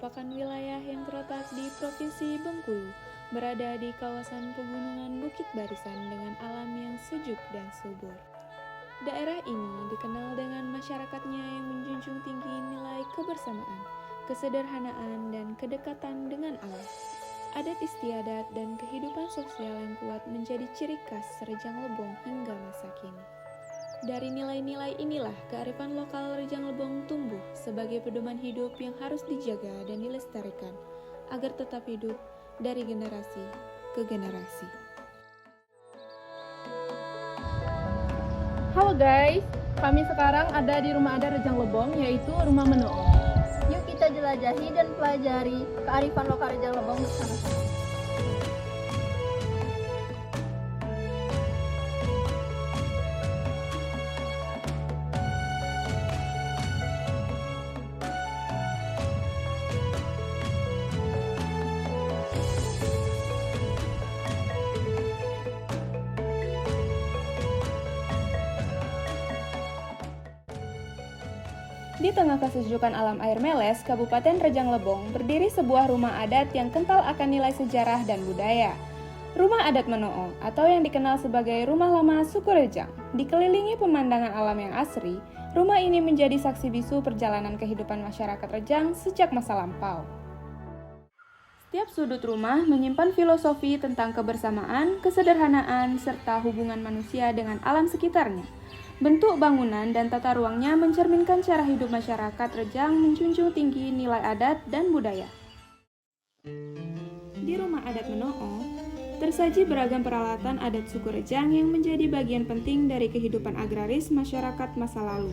merupakan wilayah yang terletak di Provinsi Bengkulu, berada di kawasan pegunungan Bukit Barisan dengan alam yang sejuk dan subur. Daerah ini dikenal dengan masyarakatnya yang menjunjung tinggi nilai kebersamaan, kesederhanaan, dan kedekatan dengan alam. Adat istiadat dan kehidupan sosial yang kuat menjadi ciri khas Rejang Lebong hingga masa kini. Dari nilai-nilai inilah kearifan lokal Rejang Lebong tumbuh sebagai pedoman hidup yang harus dijaga dan dilestarikan agar tetap hidup dari generasi ke generasi. Halo guys, kami sekarang ada di rumah adat Rejang Lebong, yaitu Rumah Menoo. Yuk kita jelajahi dan pelajari kearifan lokal Rejang Lebong bersama-sama. Di tengah kesejukan alam air meles, Kabupaten Rejang Lebong berdiri sebuah rumah adat yang kental akan nilai sejarah dan budaya. Rumah adat Menoo, atau yang dikenal sebagai Rumah Lama Suku Rejang, dikelilingi pemandangan alam yang asri. Rumah ini menjadi saksi bisu perjalanan kehidupan masyarakat Rejang sejak masa lampau. Setiap sudut rumah menyimpan filosofi tentang kebersamaan, kesederhanaan, serta hubungan manusia dengan alam sekitarnya. Bentuk bangunan dan tata ruangnya mencerminkan cara hidup masyarakat Rejang menjunjung tinggi nilai adat dan budaya. Di rumah adat Menoo, tersaji beragam peralatan adat suku Rejang yang menjadi bagian penting dari kehidupan agraris masyarakat masa lalu,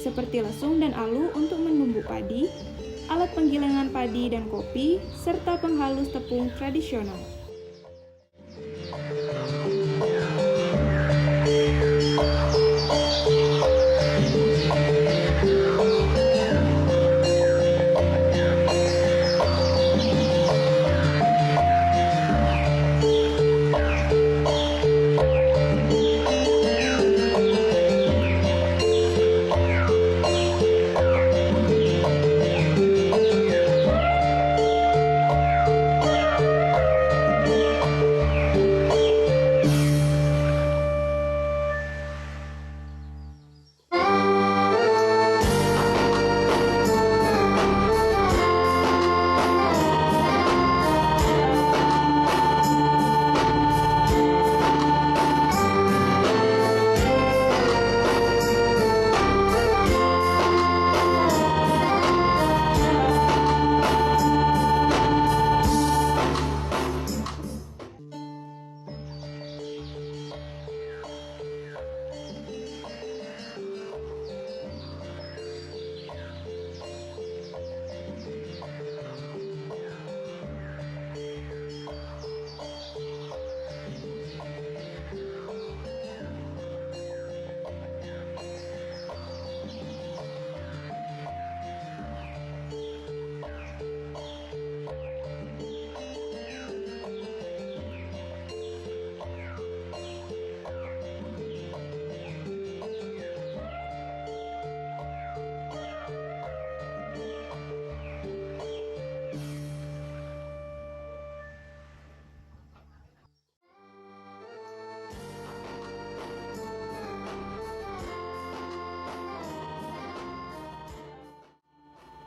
seperti lesung dan alu untuk menumbuk padi, alat penggilingan padi dan kopi, serta penghalus tepung tradisional.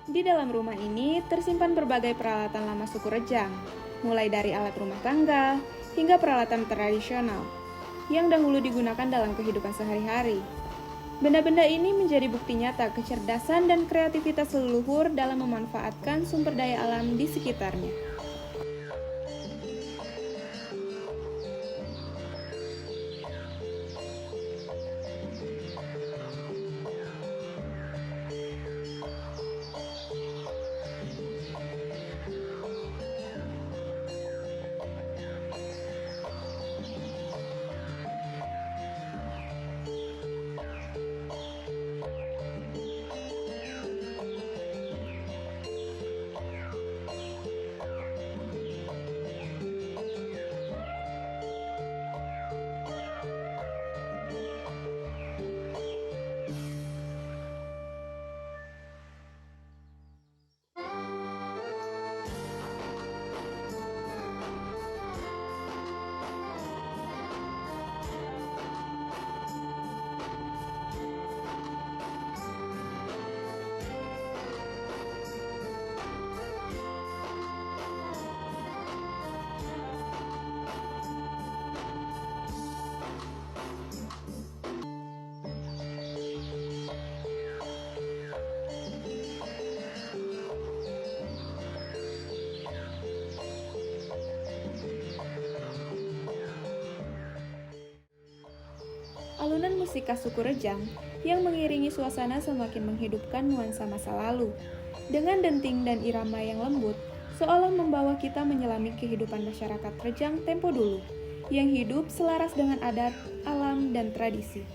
Di dalam rumah ini tersimpan berbagai peralatan lama suku Rejang, mulai dari alat rumah tangga hingga peralatan tradisional yang dahulu digunakan dalam kehidupan sehari-hari. Benda-benda ini menjadi bukti nyata kecerdasan dan kreativitas leluhur dalam memanfaatkan sumber daya alam di sekitarnya. alunan musik Kasuku Rejang yang mengiringi suasana semakin menghidupkan nuansa masa lalu. Dengan denting dan irama yang lembut, seolah membawa kita menyelami kehidupan masyarakat Rejang tempo dulu, yang hidup selaras dengan adat, alam, dan tradisi.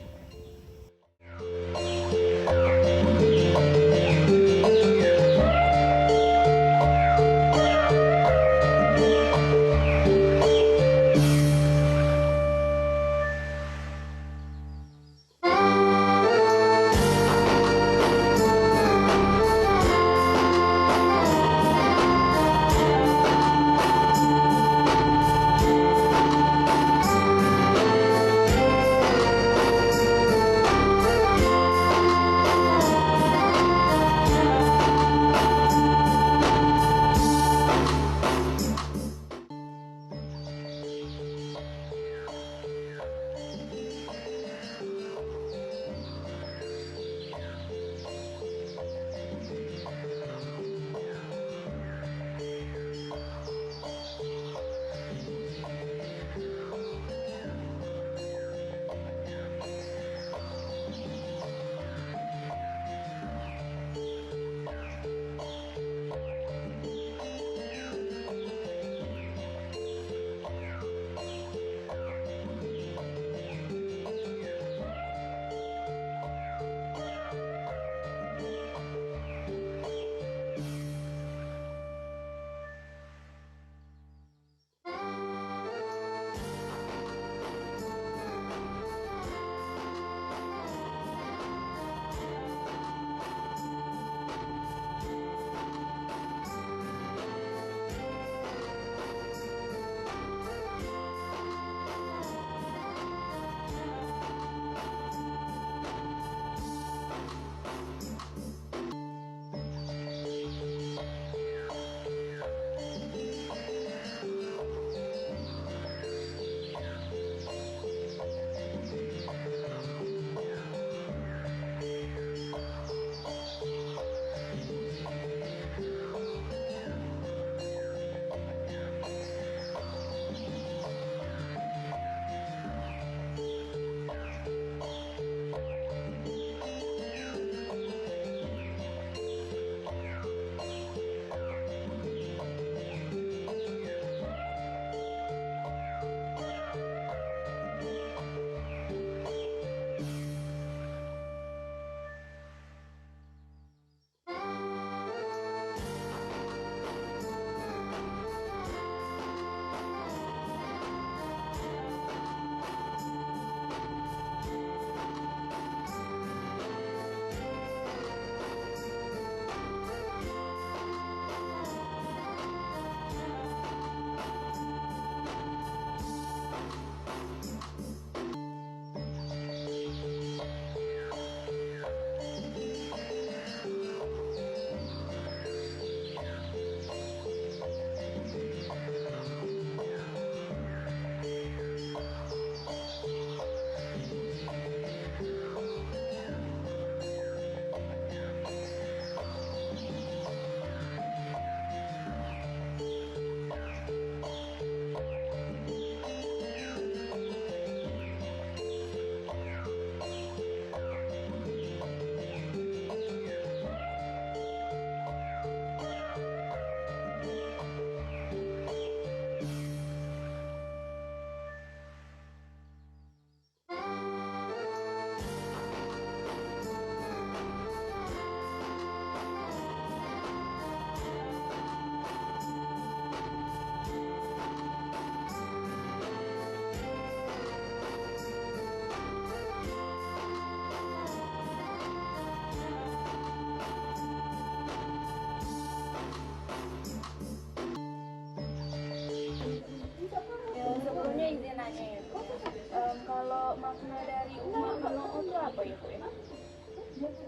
Kalau makna dari Uma Meno'o itu apa ya, Bu?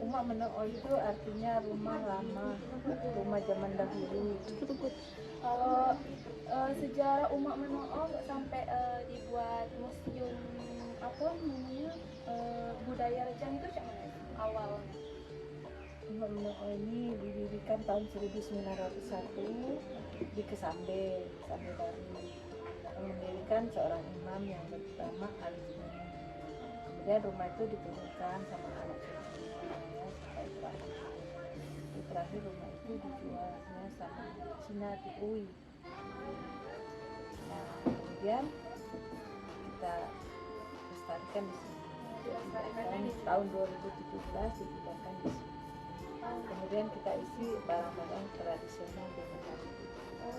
Uma Meno'o itu artinya rumah lama, rumah zaman dahulu. Kalau sejarah Uma Meno'o sampai dibuat museum apa namanya budaya Rejang itu cak mana awalnya? Uma Meno'o ini didirikan tahun 1901 di Kesambe Baru. Mendirikan seorang imam yang bernama Ali Jumani. kemudian rumah itu diturunkan sama anak cucunya sampai terakhir rumah itu dijualnya sama Cina di UI. Nah kemudian kita lestarikan di sini. Tahun 2017 dipindahkan di sini. Kemudian kita isi barang-barang tradisional dengan tadi.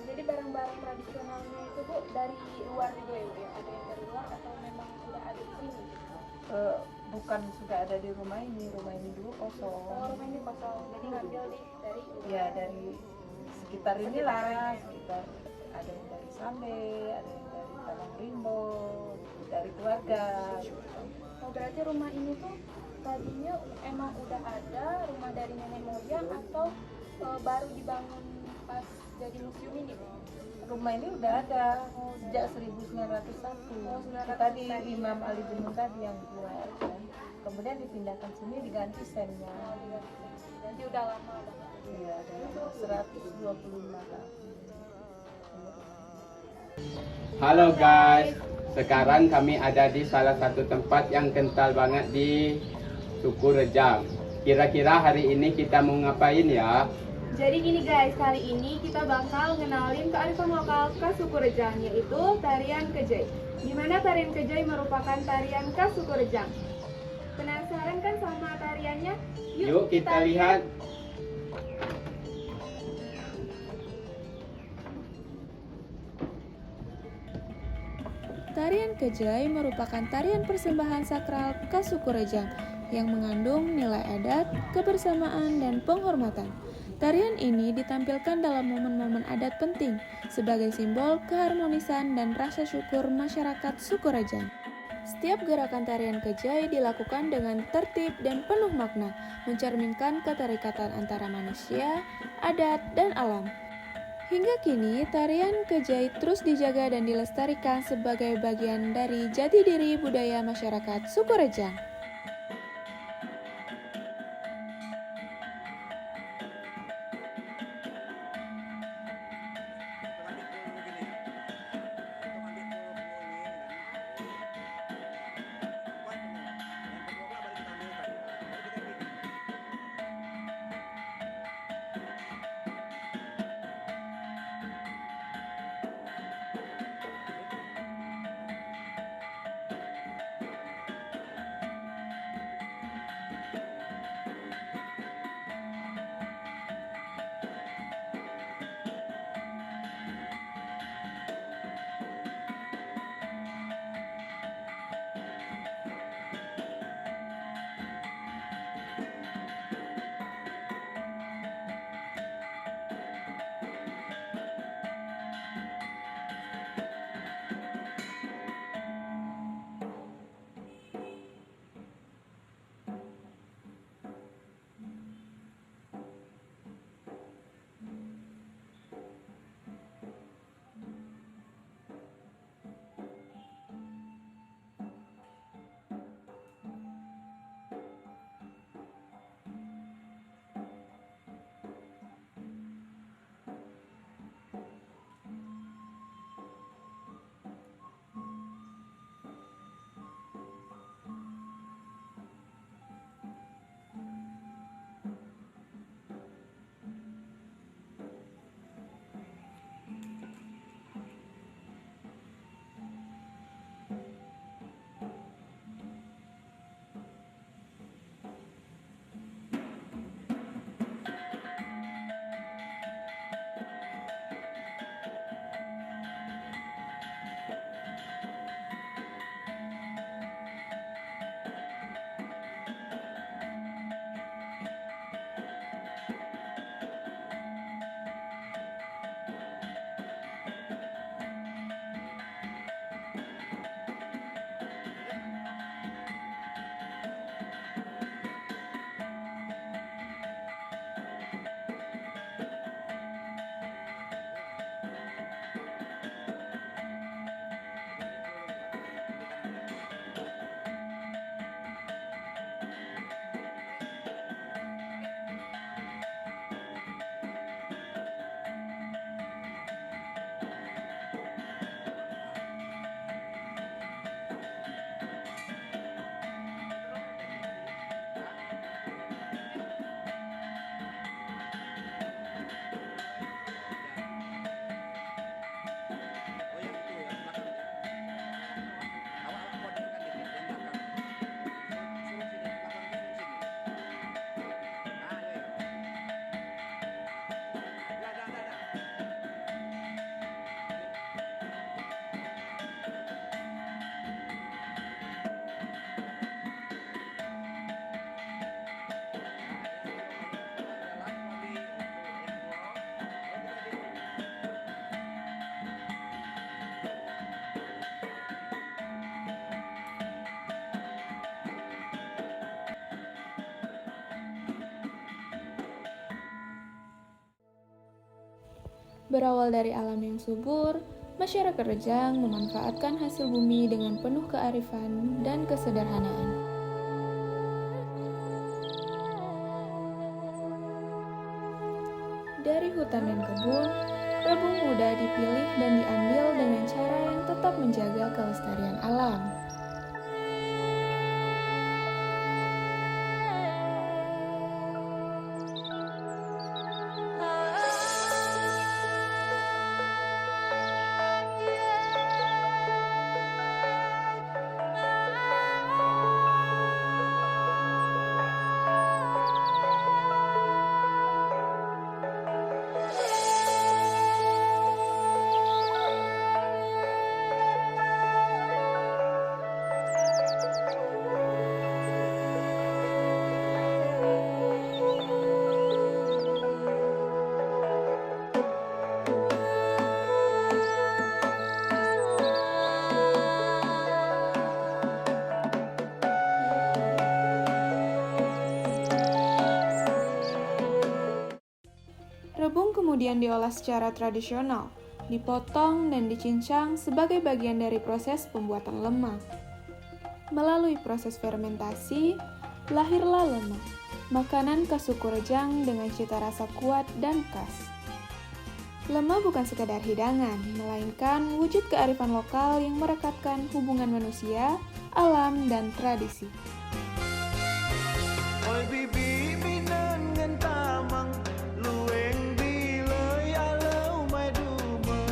Jadi barang-barang tradisionalnya itu Bu dari luar juga ya Bu ya? Ada yang dari luar atau memang sudah ada di sini? Bukan sudah ada di rumah ini dulu kosong. Rumah ini kosong, jadi ngambil dari Ya dari sekitar inilah, sekitar ada yang dari Sambe, ada yang dari Tanah Rimbo, dari keluarga. Oh, berarti rumah ini tuh tadinya emang udah ada rumah dari nenek moyang atau baru dibangun pas jadi museum ini Bu? Rumah ini udah ada sejak 1901. Tadi Imam Ali Junun tadi yang buat kan. Kemudian dipindahkan sini diganti sennya. Jadi udah lama udah. Iya, ada 125 tahun. Halo guys, sekarang kami ada di salah satu tempat yang kental banget di Suku Rejang. Kira-kira hari ini kita mau ngapain ya? Jadi gini guys, kali ini kita bakal ngenalin kearifan lokal khas Suku Rejang, yaitu tarian Kejai. Dimana tarian Kejai merupakan tarian khas Suku Rejang. Penasaran kan sama tariannya? Yuk kita lihat. Tarian Kejai merupakan tarian persembahan sakral khas Suku Rejang yang mengandung nilai adat, kebersamaan, dan penghormatan. Tarian ini ditampilkan dalam momen-momen adat penting sebagai simbol keharmonisan dan rasa syukur masyarakat Suku Rejang. Setiap gerakan tarian Kejai dilakukan dengan tertib dan penuh makna, mencerminkan keterikatan antara manusia, adat, dan alam. Hingga kini, tarian Kejai terus dijaga dan dilestarikan sebagai bagian dari jati diri budaya masyarakat Suku Rejang. Berawal dari alam yang subur, masyarakat Rejang memanfaatkan hasil bumi dengan penuh kearifan dan kesederhanaan. Dari hutan dan kebun, rebung muda dipilih dan diambil dengan cara yang tetap menjaga kelestarian alam. Rebung kemudian diolah secara tradisional, dipotong dan dicincang sebagai bagian dari proses pembuatan lemang. Melalui proses fermentasi, lahirlah lemang, makanan khas suku Rejang dengan cita rasa kuat dan khas. Lemang bukan sekadar hidangan, melainkan wujud kearifan lokal yang merekatkan hubungan manusia, alam, dan tradisi. Ôi bibi binan ngan tamang lueng bilai alau mai duma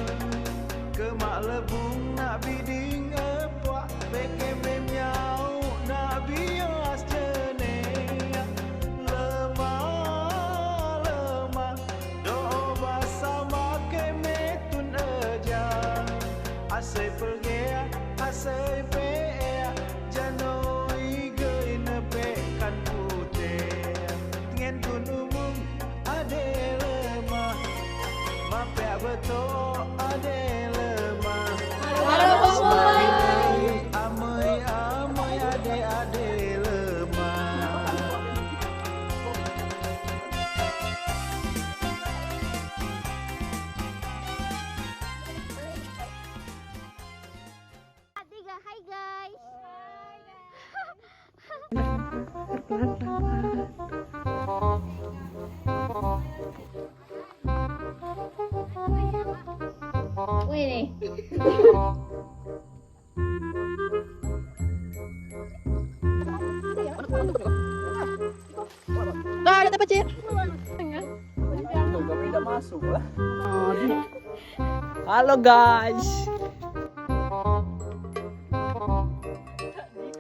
ke mak lebung nak biding apa beke memnyau nak bias jene lemah lemah do basa make metun aja asai pergi asai pe janoi gei nepe kan betul ade lemah amai amai ade lemah Tiga, hai guys. Wih nih. Ada apa, Cik? Kami udah masuk lah. Halo guys.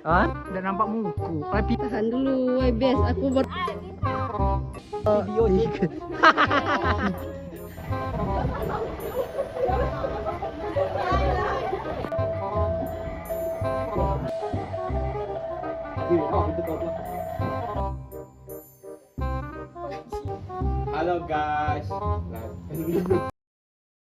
Hah? Udah nampak muku. Tahan dulu, bes. Aku baru Video dikit. Halo guys.